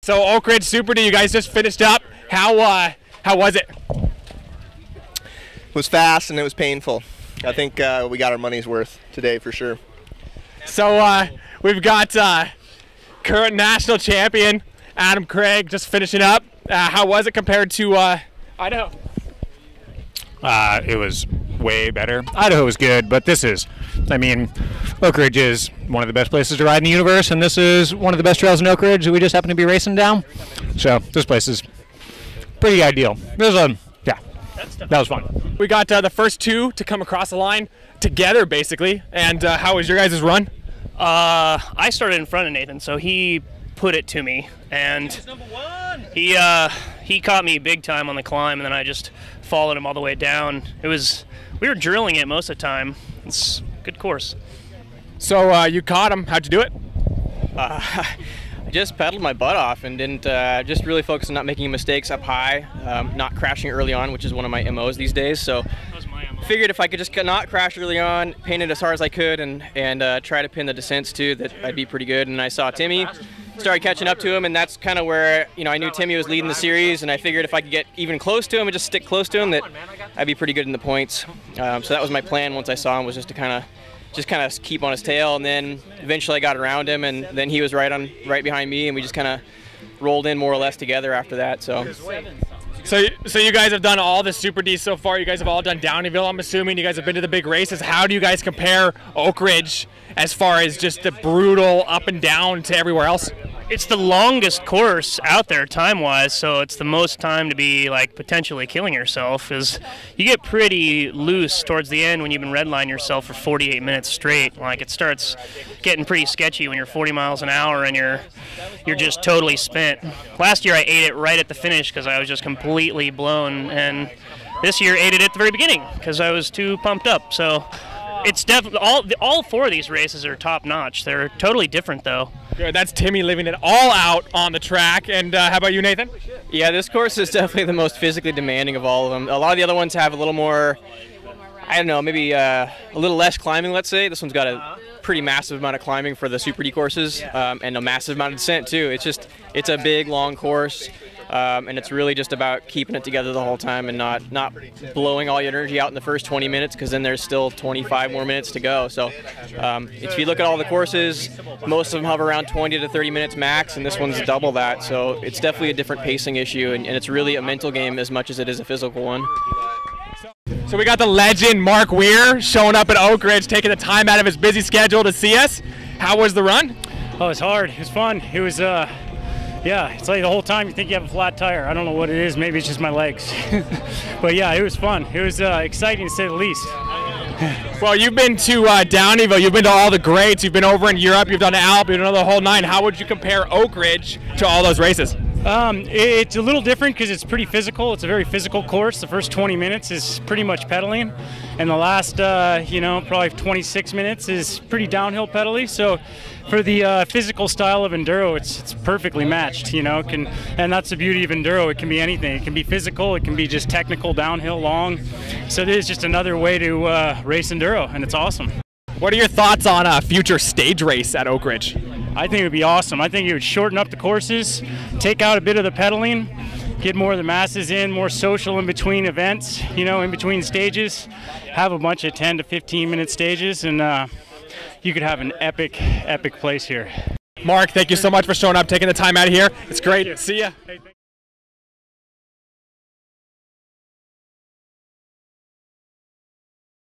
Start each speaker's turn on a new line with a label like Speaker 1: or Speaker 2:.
Speaker 1: So Oakridge Super D, you guys just finished up. How was it?
Speaker 2: It was fast and it was painful. I think we got our money's worth today for sure.
Speaker 1: So we've got current national champion Adam Craig just finishing up. How was it compared to Idaho?
Speaker 3: It was way better. Idaho was good, but this is, I mean, Oakridge is one of the best places to ride in the universe, and this is one of the best trails in Oakridge that we just happen to be racing down. So this place is pretty ideal. This was yeah, that was fun.
Speaker 1: We got the first two to come across the line together, basically. And how was your guys' run?
Speaker 4: I started in front of Nathan, so he put it to me, and he caught me big time on the climb, and then I just followed him all the way down. We were drilling it most of the time. It's a good course.
Speaker 1: So you caught him. How'd you do it?
Speaker 5: I just pedaled my butt off and didn't just really focus on not making mistakes up high, not crashing early on, which is one of my MOs these days. So figured if I could just not crash early on, paint it as hard as I could, and try to pin the descents too, that I'd be pretty good. And I saw Timmy, started catching up to him, and that's kind of where, you know, I knew Timmy was leading the series, and I figured if I could get even close to him and just stick close to him, that I'd be pretty good in the points. So that was my plan once I saw him, was just to kind of keep on his tail, and then eventually I got around him, and then he was right behind me, and we just kind of rolled in more or less together after that. So
Speaker 1: you guys have done all the Super Ds so far. You guys have all done Downeyville, I'm assuming. You guys have been to the big races. How do you guys compare Oakridge as far as just the brutal up and down to everywhere else?
Speaker 4: It's the longest course out there time-wise, so it's the most time to be like potentially killing yourself. Is you get pretty loose towards the end when you've been redlining yourself for 48 minutes straight. Like, it starts getting pretty sketchy when you're 40 miles an hour and you're just totally spent. Last year I ate it right at the finish because I was just completely blown, and this year ate it at the very beginning because I was too pumped up. So it's definitely all four of these races are top-notch. They're totally different though.
Speaker 1: Good. That's Timmy living it all out on the track. And how about you, Nathan?
Speaker 5: Yeah, this course is definitely the most physically demanding of all of them. A lot of the other ones have a little more, I don't know, maybe a little less climbing, let's say. This one's got a pretty massive amount of climbing for the Super D courses, and a massive amount of descent too. It's a big, long course. And it's really just about keeping it together the whole time and not blowing all your energy out in the first 20 minutes, because then there's still 25 more minutes to go. So if you look at all the courses, most of them hover around 20 to 30 minutes max, and this one's double that. So it's definitely a different pacing issue, and it's really a mental game as much as it is a physical one.
Speaker 1: So we got the legend Mark Weir showing up at Oakridge, taking the time out of his busy schedule to see us. How was the run?
Speaker 6: Oh, it was hard. It was fun. It was yeah, it's like the whole time you think you have a flat tire. I don't know what it is. Maybe it's just my legs. But yeah, it was fun. It was exciting to say the least.
Speaker 1: Well, you've been to Downeyville. You've been to all the greats. You've been over in Europe. You've done Alp. You've done the whole nine. How would you compare Oakridge to all those races?
Speaker 6: It's a little different because it's pretty physical. It's a very physical course. The first 20 minutes is pretty much pedaling, and the last, probably 26 minutes is pretty downhill pedally. So for the physical style of Enduro, it's perfectly matched, and that's the beauty of Enduro. It can be anything. It can be physical. It can be just technical, downhill, long. So it is just another way to race Enduro, and it's awesome.
Speaker 1: What are your thoughts on a future stage race at Oakridge?
Speaker 6: I think it would be awesome. I think it would shorten up the courses, take out a bit of the pedaling, get more of the masses in, more social in between events, in between stages, have a bunch of 10 to 15 minute stages, and you could have an epic place here.
Speaker 1: Mark, thank you so much for showing up, taking the time out of here. It's great. See ya.